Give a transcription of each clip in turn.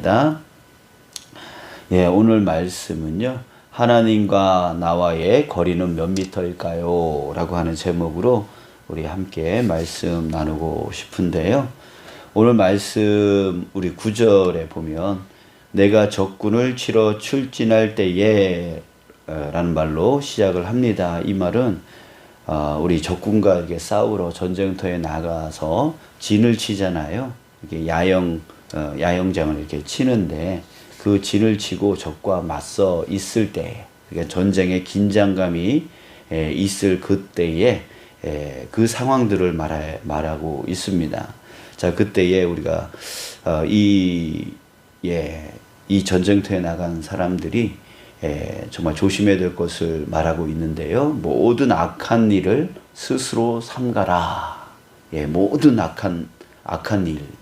하겠습니다. 예, 오늘 말씀은요, 하나님과 나와의 거리는 몇 미터일까요? 라고 하는 제목으로 우리 함께 말씀 나누고 싶은데요. 오늘 말씀 우리 9절에 보면 내가 적군을 치러 출진할 때에 라는 말로 시작을 합니다. 이 말은 우리 적군과 이렇게 싸우러 전쟁터에 나가서 진을 치잖아요. 이렇게 야영장을 이렇게 치는데 그 진을 치고 적과 맞서 있을 때, 그러니까 전쟁의 긴장감이 있을 그때에 그 상황들을 말하고 있습니다. 자, 그때에 우리가 이 전쟁터에 나간 사람들이 정말 조심해야 될 것을 말하고 있는데요. 모든 악한 일을 스스로 삼가라. 모든 악한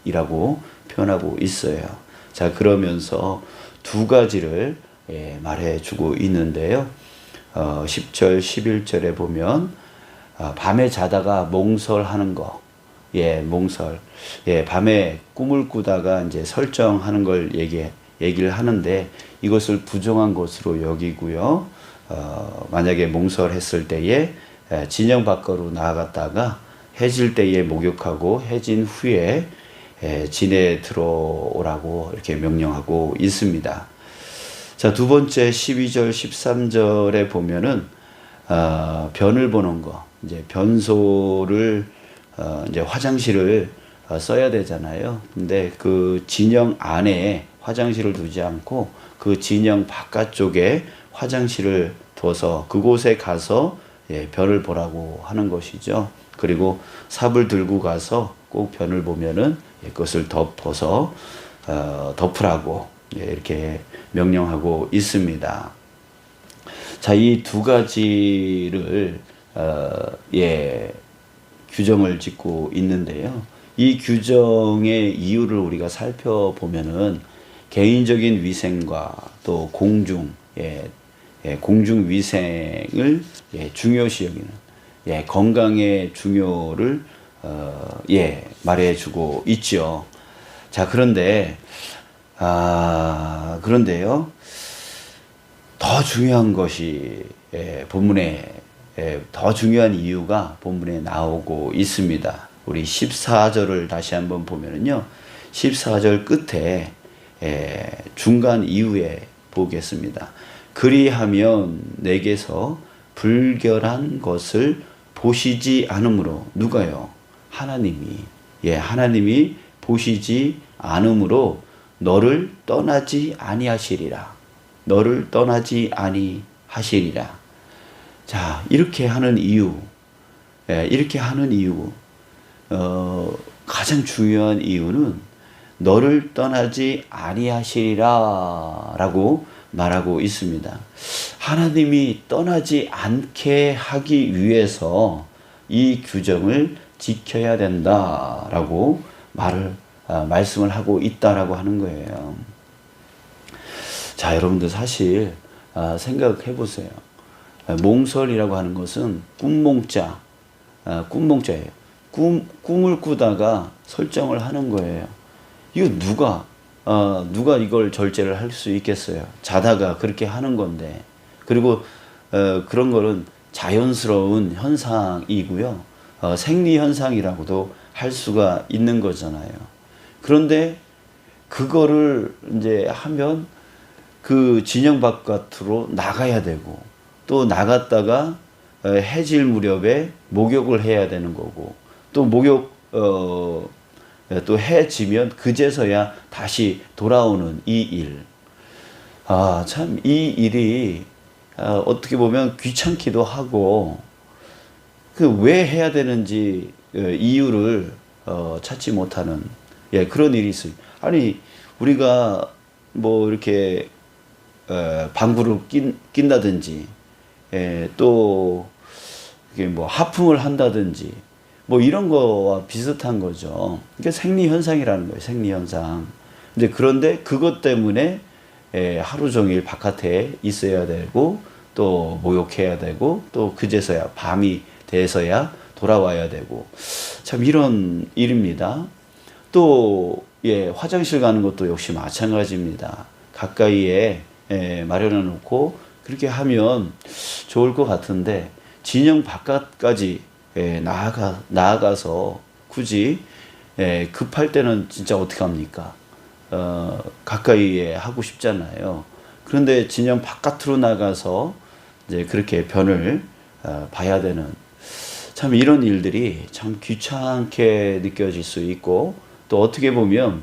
일이라고 표현하고 있어요. 자, 그러면서 두 가지를 말해주고 있는데요. 10절, 11절에 보면 밤에 자다가 몽설하는 거. 몽설. 밤에 꿈을 꾸다가 이제 설정하는 걸 얘기를 하는데 이것을 부정한 것으로 여기고요. 만약에 몽설했을 때에 진영 밖으로 나아갔다가 해질 때에 목욕하고 해진 후에 진에 들어오라고 이렇게 명령하고 있습니다. 자, 두 번째 12절, 13절에 보면은 변을 보는 거. 이제 변소를 이제 화장실을 써야 되잖아요. 근데 그 진영 안에 화장실을 두지 않고 그 진영 바깥쪽에 화장실을 둬서 그곳에 가서 변을 보라고 하는 것이죠. 그리고 삽을 들고 가서 꼭 변을 보면은 그것을 덮어서 덮으라고 이렇게 명령하고 있습니다. 자, 이 두 가지를 규정을 짓고 있는데요. 이 규정의 이유를 우리가 살펴보면은 개인적인 위생과 또 공중 위생을 중요시 여기는 건강의 중요를 말해주고 있죠. 자, 그런데요, 더 중요한 것이 본문에 더 중요한 이유가 본문에 나오고 있습니다. 우리 14절을 다시 한번 보면은요, 14절 끝에 중간 이후에 보겠습니다. 그리하면 내게서 불결한 것을 보시지 않으므로, 누가요? 하나님이 보시지 않으므로 너를 떠나지 아니하시리라. 자, 이렇게 하는 이유, 가장 중요한 이유는 너를 떠나지 아니하시리라 라고 말하고 있습니다. 하나님이 떠나지 않게 하기 위해서 이 규정을 지켜야 된다라고 말씀을 하고 있다라고 하는 거예요. 자, 여러분들 사실 생각해 보세요. 몽설이라고 하는 것은 꿈몽자예요. 꿈을 꾸다가 설정을 하는 거예요. 이거 누가 이걸 절제를 할 수 있겠어요? 자다가 그렇게 하는 건데. 그리고 그런 거는 자연스러운 현상이고요. 생리 현상이라고도 할 수가 있는 거잖아요. 그런데 그거를 이제 하면 그 진영 바깥으로 나가야 되고, 또 나갔다가 해질 무렵에 목욕을 해야 되는 거고, 또 또 해지면 그제서야 다시 돌아오는 이 일. 참 이 일이 어떻게 보면 귀찮기도 하고, 왜 해야 되는지 이유를 찾지 못하는 그런 일이 있어요. 아니, 우리가 뭐 이렇게 방구를 낀다든지, 또 이게 뭐 하품을 한다든지, 뭐 이런 거와 비슷한 거죠. 이게 생리 현상이라는 거예요. 생리 현상. 그런데 그것 때문에 하루 종일 바깥에 있어야 되고, 또 목욕해야 되고, 또 그제서야 밤이 돼서야 돌아와야 되고, 참 이런 일입니다. 또 화장실 가는 것도 역시 마찬가지입니다. 가까이에 마련해 놓고 그렇게 하면 좋을 것 같은데, 진영 바깥까지 나아가서 굳이 급할 때는 진짜 어떻게 합니까? 가까이에 하고 싶잖아요. 그런데 진영 바깥으로 나가서 이제 그렇게 변을 봐야 되는, 참 이런 일들이 참 귀찮게 느껴질 수 있고, 또 어떻게 보면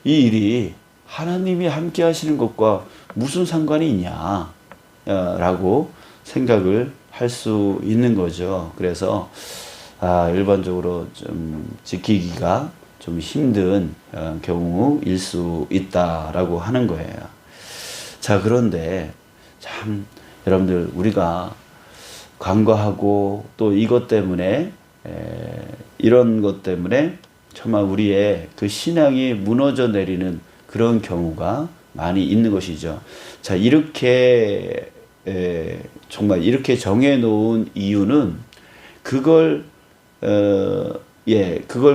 이 일이 하나님이 함께 하시는 것과 무슨 상관이 있냐 라고 생각을 할 수 있는 거죠. 그래서 일반적으로 좀 지키기가 좀 힘든 경우일 수 있다라고 하는 거예요. 자, 그런데 참 여러분들, 우리가 간과하고 또 이것 때문에 이런 것 때문에 정말 우리의 그 신앙이 무너져 내리는 그런 경우가 많이 있는 것이죠. 자, 이렇게 정말 이렇게 정해 놓은 이유는 그걸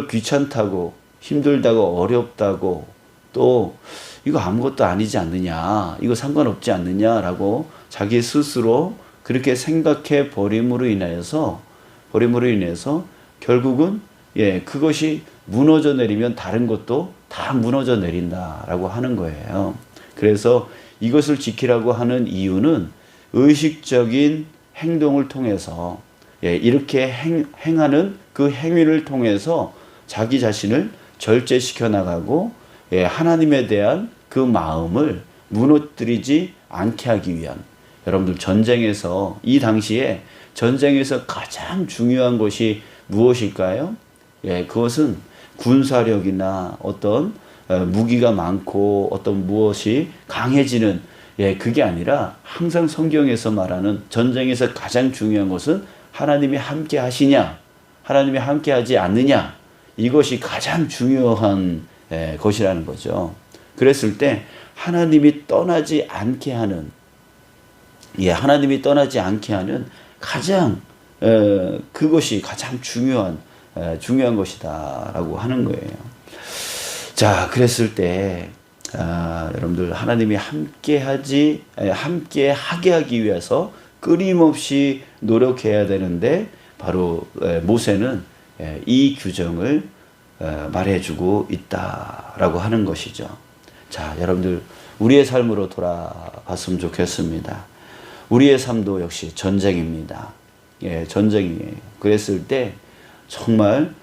귀찮다고, 힘들다고, 어렵다고, 또 이거 아무것도 아니지 않느냐, 이거 상관없지 않느냐라고 자기 스스로 그렇게 생각해 버림으로 인해서 결국은 그것이 무너져 내리면 다른 것도 다 무너져 내린다라고 하는 거예요. 그래서 이것을 지키라고 하는 이유는 의식적인 행동을 통해서 이렇게 행하는 그 행위를 통해서 자기 자신을 절제시켜 나가고 하나님에 대한 그 마음을 무너뜨리지 않게 하기 위한, 여러분들 전쟁에서, 이 당시에 전쟁에서 가장 중요한 것이 무엇일까요? 그것은 군사력이나 어떤 무기가 많고 어떤 무엇이 강해지는 그게 아니라, 항상 성경에서 말하는 전쟁에서 가장 중요한 것은 하나님이 함께 하시냐, 하나님이 함께 하지 않느냐, 이것이 가장 중요한 것이라는 거죠. 그랬을 때 하나님이 떠나지 않게 하는, 가장 그것이 가장 중요한 것이다라고 하는 거예요. 자, 그랬을 때 여러분들, 하나님이 함께 하게 하기 위해서 끊임없이 노력해야 되는데, 바로 모세는 이 규정을 말해주고 있다라고 하는 것이죠. 자, 여러분들, 우리의 삶으로 돌아봤으면 좋겠습니다. 우리의 삶도 역시 전쟁입니다. 전쟁이에요. 그랬을 때 정말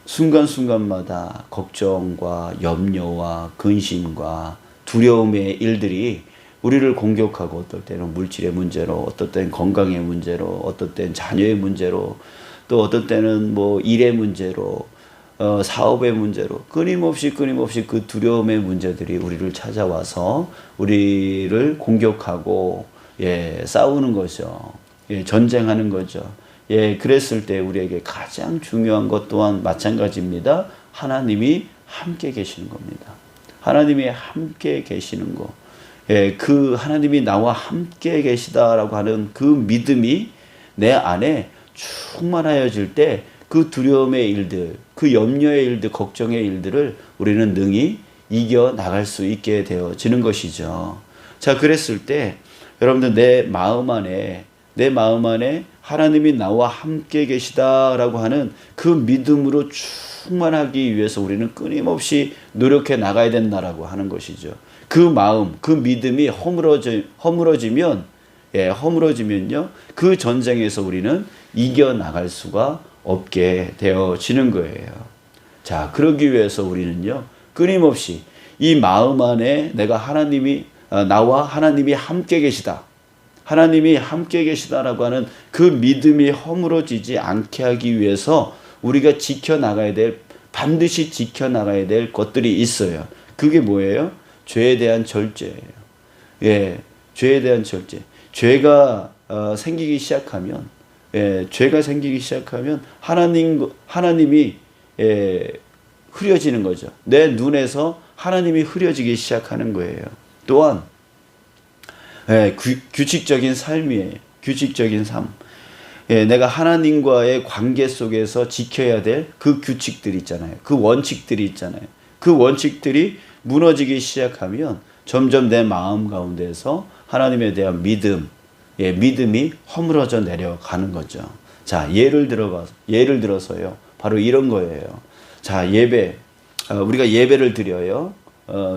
순간순간마다 걱정과 염려와 근심과 두려움의 일들이 우리를 공격하고, 어떨 때는 물질의 문제로, 어떨 때는 건강의 문제로, 어떨 때는 자녀의 문제로, 또 어떨 때는 뭐 일의 문제로, 사업의 문제로, 끊임없이 그 두려움의 문제들이 우리를 찾아와서 우리를 공격하고 싸우는 거죠. 전쟁하는 거죠. 그랬을 때 우리에게 가장 중요한 것 또한 마찬가지입니다. 하나님이 함께 계시는 겁니다. 하나님이 함께 계시는 거. 그 하나님이 나와 함께 계시다라고 하는 그 믿음이 내 안에 충만하여질 때, 그 두려움의 일들, 그 염려의 일들, 걱정의 일들을 우리는 능히 이겨 나갈 수 있게 되어지는 것이죠. 자, 그랬을 때 여러분들, 내 마음 안에 하나님이 나와 함께 계시다라고 하는 그 믿음으로 충만하기 위해서 우리는 끊임없이 노력해 나가야 된다라고 하는 것이죠. 그 마음, 그 믿음이 허물어지면요, 그 전쟁에서 우리는 이겨 나갈 수가 없게 되어지는 거예요. 자, 그러기 위해서 우리는요, 끊임없이 이 마음 안에 나와 하나님이 함께 계시다, 하나님이 함께 계시다라고 하는 그 믿음이 허물어지지 않게 하기 위해서 우리가 반드시 지켜나가야 될 것들이 있어요. 그게 뭐예요? 죄에 대한 절제예요. 죄에 대한 절제. 죄가 생기기 시작하면 하나님이 흐려지는 거죠. 내 눈에서 하나님이 흐려지기 시작하는 거예요. 또한 규칙적인 삶이에요. 규칙적인 삶. 예, 내가 하나님과의 관계 속에서 지켜야 될 그 규칙들이 있잖아요. 그 원칙들이 있잖아요. 그 원칙들이 무너지기 시작하면 점점 내 마음 가운데서 하나님에 대한 믿음, 예, 믿음이 허물어져 내려가는 거죠. 자, 예를 들어서요. 바로 이런 거예요. 자, 예배. 우리가 예배를 드려요.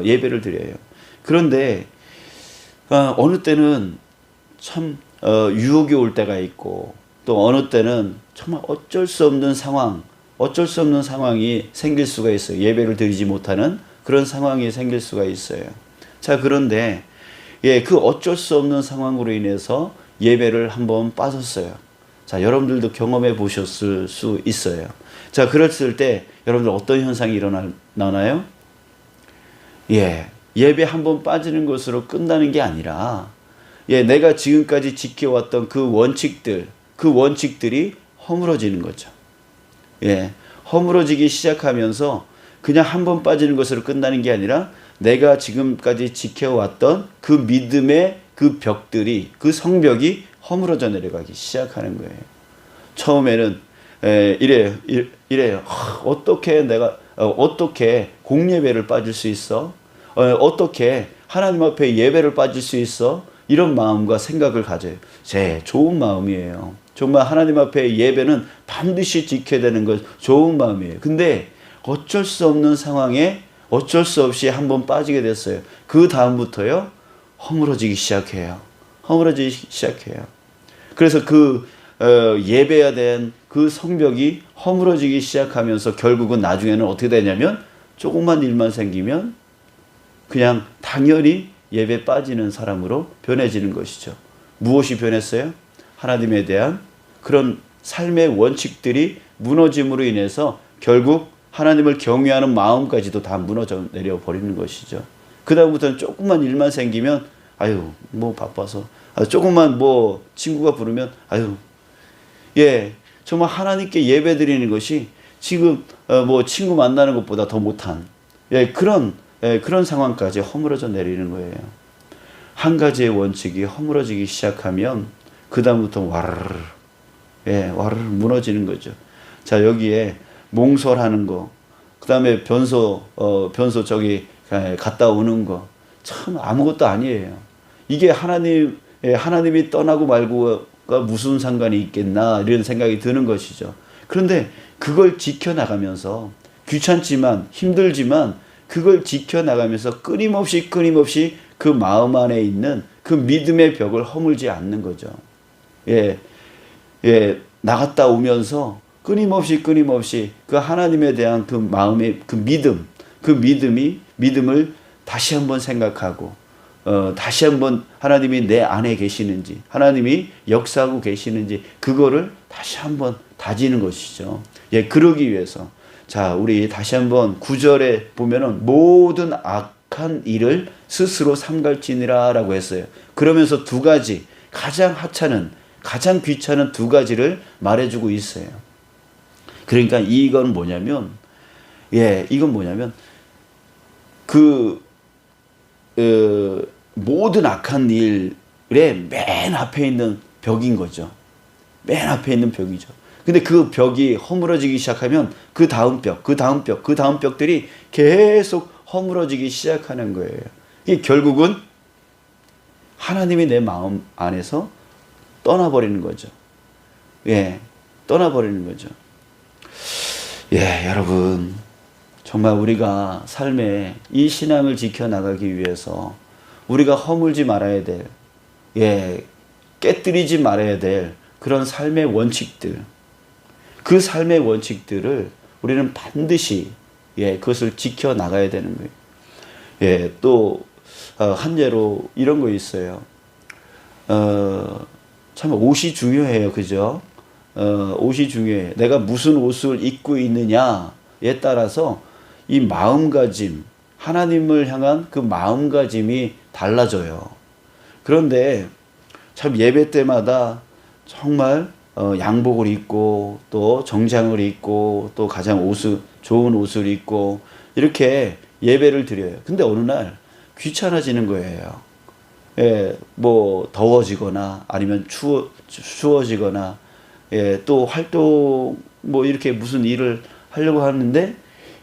예배를 드려요. 그런데, 어느 때는 참, 유혹이 올 때가 있고, 또 어느 때는 정말 어쩔 수 없는 상황이 생길 수가 있어요. 예배를 드리지 못하는 그런 상황이 생길 수가 있어요. 자, 그런데, 예, 그 어쩔 수 없는 상황으로 인해서 예배를 한번 빠졌어요. 자, 여러분들도 경험해 보셨을 수 있어요. 자, 그랬을 때 여러분들 어떤 현상이 일어나나요? 예, 예배 한번 빠지는 것으로 끝나는 게 아니라, 예, 내가 지금까지 지켜왔던 그 원칙들이 허물어지는 거죠. 예, 허물어지기 시작하면서 그냥 한번 빠지는 것으로 끝나는 게 아니라 내가 지금까지 지켜왔던 그 믿음의 그 벽들이, 그 성벽이 허물어져 내려가기 시작하는 거예요. 처음에는 이래요. 어떻게 내가 어떻게 공예배를 빠질 수 있어? 어떻게 하나님 앞에 예배를 빠질 수 있어? 이런 마음과 생각을 가져요. 제 좋은 마음이에요. 정말 하나님 앞에 예배는 반드시 지켜야 되는 것 좋은 마음이에요. 근데 어쩔 수 없는 상황에 어쩔 수 없이 한번 빠지게 됐어요. 그 다음부터요, 허물어지기 시작해요. 그래서 예배해야 된 그 성벽이 허물어지기 시작하면서 결국은 나중에는 어떻게 되냐면 조금만 일만 생기면 그냥 당연히 예배 빠지는 사람으로 변해지는 것이죠. 무엇이 변했어요? 하나님에 대한 그런 삶의 원칙들이 무너짐으로 인해서 결국 하나님을 경외하는 마음까지도 다 무너져 내려 버리는 것이죠. 그 다음부터는 조금만 일만 생기면 아유 뭐 바빠서, 조금만 뭐 친구가 부르면 아유, 예, 정말 하나님께 예배 드리는 것이 지금 뭐 친구 만나는 것보다 더 못한, 예, 그런 상황까지 허물어져 내리는 거예요. 한 가지의 원칙이 허물어지기 시작하면 그 다음부터 와르르 무너지는 거죠. 자, 여기에 몽설하는 거, 그 다음에 변소 저기 갔다 오는 거, 참 아무것도 아니에요. 이게 하나님이 떠나고 말고가 무슨 상관이 있겠나 이런 생각이 드는 것이죠. 그런데 그걸 지켜나가면서 귀찮지만 힘들지만 그걸 지켜나가면서 끊임없이 그 마음 안에 있는 그 믿음의 벽을 허물지 않는 거죠. 예, 나갔다 오면서 끊임없이 그 하나님에 대한 그 마음의 그 믿음을 다시 한번 생각하고, 다시 한번 하나님이 내 안에 계시는지, 하나님이 역사하고 계시는지, 그거를 다시 한번 다지는 것이죠. 예, 그러기 위해서. 자, 우리 다시 한번 9절에 보면은 모든 악한 일을 스스로 삼갈지니라 라고 했어요. 그러면서 두 가지, 가장 귀찮은 두 가지를 말해주고 있어요. 그러니까 이건 뭐냐면, 모든 악한 일의 맨 앞에 있는 벽인 거죠. 맨 앞에 있는 벽이죠. 근데 그 벽이 허물어지기 시작하면 그 다음 벽들이 계속 허물어지기 시작하는 거예요. 이게 결국은 하나님이 내 마음 안에서 떠나버리는 거죠. 예, 떠나버리는 거죠. 예, 여러분, 정말 우리가 삶에 이 신앙을 지켜나가기 위해서 우리가 허물지 말아야 될, 깨뜨리지 말아야 될 그런 삶의 원칙들, 그 삶의 원칙들을 우리는 반드시 그것을 지켜나가야 되는 거예요. 예, 또 한 예로 이런 거 있어요. 참 옷이 중요해요. 그죠? 옷이 중요해. 내가 무슨 옷을 입고 있느냐에 따라서 이 마음가짐, 하나님을 향한 그 마음가짐이 달라져요. 그런데 참 예배 때마다 정말 양복을 입고 또 정장을 입고 또 가장 좋은 옷을 입고 이렇게 예배를 드려요. 근데 어느 날 귀찮아지는 거예요. 예, 뭐 더워지거나 아니면 추워지거나 예, 또 활동 뭐 이렇게 무슨 일을 하려고 하는데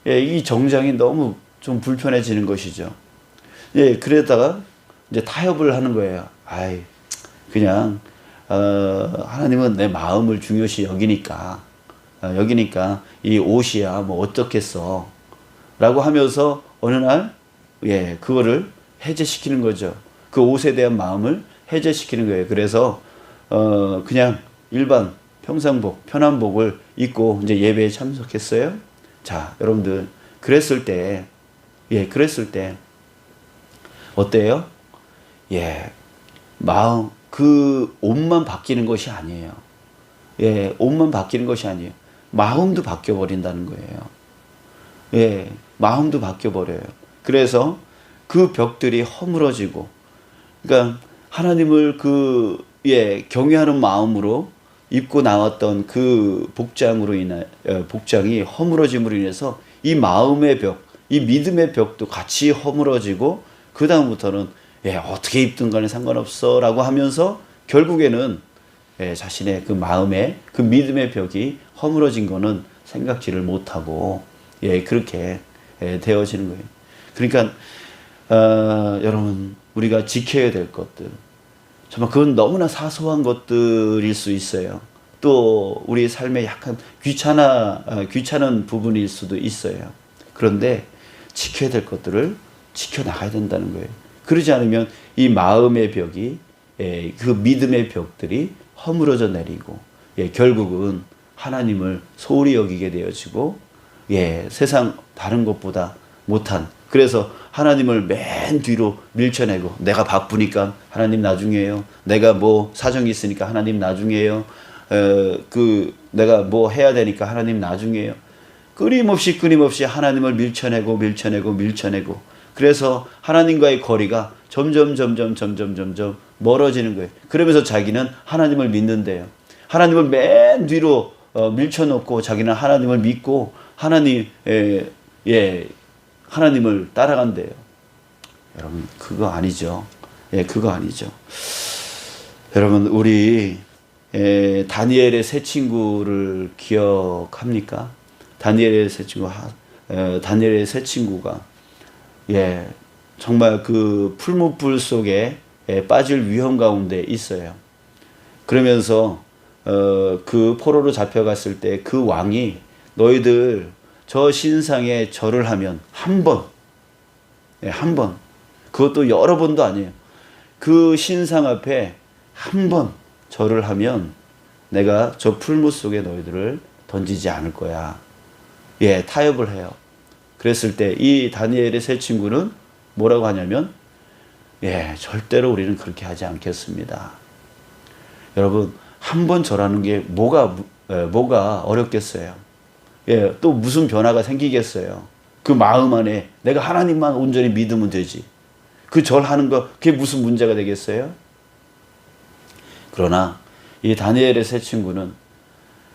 예, 이 정장이 너무 좀 불편해지는 것이죠. 예, 그러다가 이제 타협을 하는 거예요. 아이, 그냥 하나님은 내 마음을 중요시 여기니까 이 옷이야 뭐 어떻겠어 라고 하면서 어느 날 예, 그거를 해제시키는 거죠. 그 옷에 대한 마음을 해제시키는 거예요. 그래서 그냥 일반 평상복, 편한복을 입고 이제 예배에 참석했어요. 자, 여러분들 그랬을 때 어때요? 예, 마음 그 옷만 바뀌는 것이 아니에요. 예, 옷만 바뀌는 것이 아니에요. 마음도 바뀌어 버린다는 거예요. 예, 마음도 바뀌어 버려요. 그래서 그 벽들이 허물어지고, 그러니까 하나님을 경외하는 마음으로 입고 나왔던 그 복장이 허물어짐으로 인해서 이 마음의 벽, 이 믿음의 벽도 같이 허물어지고, 그 다음부터는 예, 어떻게 입든 간에 상관없어 라고 하면서 결국에는 예, 자신의 그 마음의 그 믿음의 벽이 허물어진 거는 생각지를 못하고 예, 그렇게 예, 되어지는 거예요. 그러니까 여러분 우리가 지켜야 될 것들 정말 그건 너무나 사소한 것들일 수 있어요. 또 우리 삶에 약간 귀찮은 부분일 수도 있어요. 그런데 지켜야 될 것들을 지켜나가야 된다는 거예요. 그러지 않으면 이 마음의 벽이 그 믿음의 벽들이 허물어져 내리고 결국은 하나님을 소홀히 여기게 되어지고 세상 다른 것보다 못한, 그래서 하나님을 맨 뒤로 밀쳐내고 내가 바쁘니까 하나님 나중에요. 내가 뭐 사정이 있으니까 하나님 나중에요. 내가 뭐 해야 되니까 하나님 나중에요. 끊임없이 하나님을 밀쳐내고 그래서 하나님과의 거리가 점점 멀어지는 거예요. 그러면서 자기는 하나님을 믿는데요. 하나님을 맨 뒤로 밀쳐놓고 자기는 하나님을 믿고 하나님을 따라간대요. 여러분 그거 아니죠. 그거 아니죠. 여러분 우리 다니엘의 세 친구를 기억합니까? 다니엘의 세 친구가 정말 그 풀무불 속에 빠질 위험 가운데 있어요. 그러면서 그 포로로 잡혀갔을 때 그 왕이 너희들 저 신상에 절을 하면 한 번, 그것도 여러 번도 아니에요. 그 신상 앞에 한 번 절을 하면 내가 저 풀무 속에 너희들을 던지지 않을 거야. 타협을 해요. 그랬을 때 이 다니엘의 세 친구는 뭐라고 하냐면 절대로 우리는 그렇게 하지 않겠습니다. 여러분 한 번 절하는 게 뭐가 어렵겠어요. 또 무슨 변화가 생기겠어요. 그 마음 안에 내가 하나님만 온전히 믿으면 되지. 그 절하는 거 그게 무슨 문제가 되겠어요? 그러나 이 다니엘의 세 친구는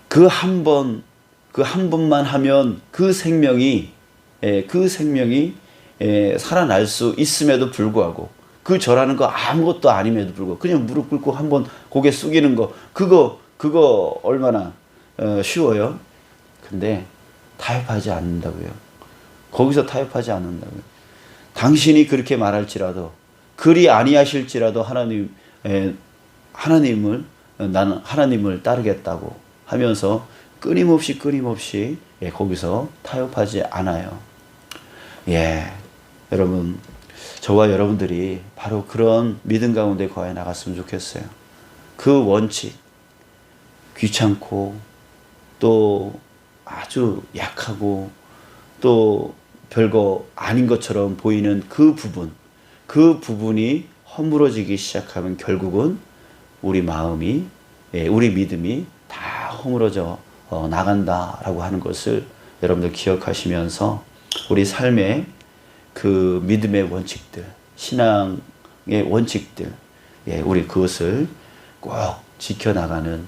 그 한 번만 하면 그 생명이 살아날 수 있음에도 불구하고 그 절하는 거 아무것도 아님에도 불구하고 그냥 무릎 꿇고 한번 고개 숙이는 거 그거 얼마나 쉬워요? 근데 타협하지 않는다고요. 거기서 타협하지 않는다고요. 당신이 그렇게 말할지라도 그리 아니하실지라도 나는 하나님을 따르겠다고 하면서 끊임없이 거기서 타협하지 않아요. 여러분 저와 여러분들이 바로 그런 믿음 가운데 거해 나갔으면 좋겠어요. 그 원칙, 귀찮고 또 아주 약하고 또 별거 아닌 것처럼 보이는 그 부분이 허물어지기 시작하면 결국은 우리 마음이 우리 믿음이 다 허물어져 나간다라고 하는 것을 여러분들 기억하시면서 우리 삶의 그 믿음의 원칙들, 신앙의 원칙들, 우리 그것을 꼭 지켜나가는,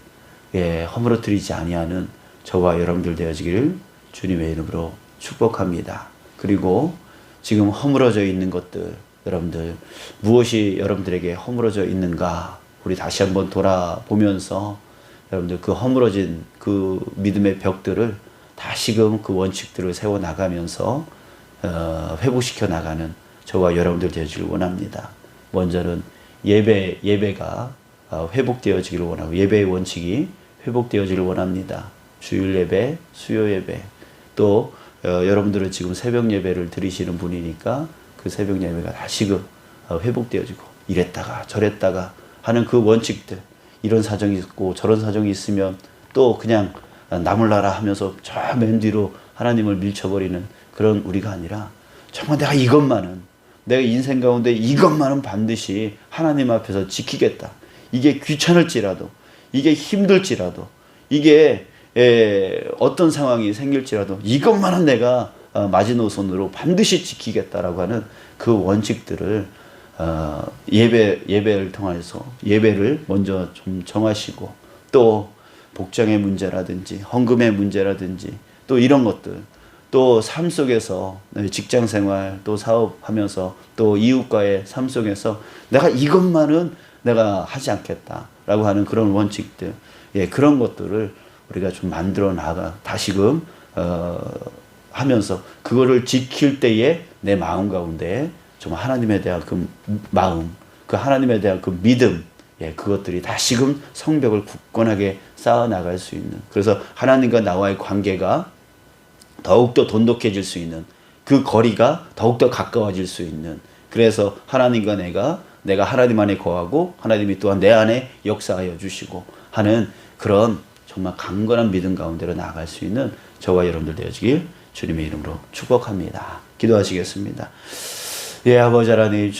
허물어뜨리지 아니하는 저와 여러분들 되어지기를 주님의 이름으로 축복합니다. 그리고 지금 허물어져 있는 것들, 여러분들 무엇이 여러분들에게 허물어져 있는가 우리 다시 한번 돌아보면서 여러분들 그 허물어진 그 믿음의 벽들을 다시금 그 원칙들을 세워 나가면서 회복시켜 나가는 저와 여러분들 되어지길 원합니다. 먼저는 예배가 회복되어지기를 원하고 예배의 원칙이 회복되어지기를 원합니다. 주일 예배, 수요 예배, 또 여러분들은 지금 새벽 예배를 드리시는 분이니까 그 새벽 예배가 다시금 회복되어지고 이랬다가 저랬다가 하는 그 원칙들, 이런 사정이 있고 저런 사정이 있으면 또 그냥 나물나라 하면서 저 맨 뒤로 하나님을 밀쳐버리는 그런 우리가 아니라 정말 내가 인생 가운데 이것만은 반드시 하나님 앞에서 지키겠다. 이게 귀찮을지라도, 이게 힘들지라도, 이게 어떤 상황이 생길지라도 이것만은 내가 마지노선으로 반드시 지키겠다라고 하는 그 원칙들을 예배를 통해서 예배를 먼저 좀 정하시고, 또 복장의 문제라든지 헌금의 문제라든지 또 이런 것들, 또 삶 속에서 직장 생활 또 사업하면서 또 이웃과의 삶 속에서 내가 이것만은 내가 하지 않겠다라고 하는 그런 원칙들, 그런 것들을 우리가 좀 만들어 나가 다시금 하면서 그거를 지킬 때에 내 마음 가운데 좀 하나님에 대한 그 마음, 그 하나님에 대한 그 믿음, 그것들이 다시금 성벽을 굳건하게 쌓아 나갈 수 있는, 그래서 하나님과 나와의 관계가 더욱더 돈독해질 수 있는, 그 거리가 더욱더 가까워질 수 있는, 그래서 하나님과 내가 하나님 안에 거하고 하나님이 또한 내 안에 역사하여 주시고 하는 그런 정말 강건한 믿음 가운데로 나아갈 수 있는 저와 여러분들 되어지길 주님의 이름으로 축복합니다. 기도하시겠습니다. 아버지 하나님,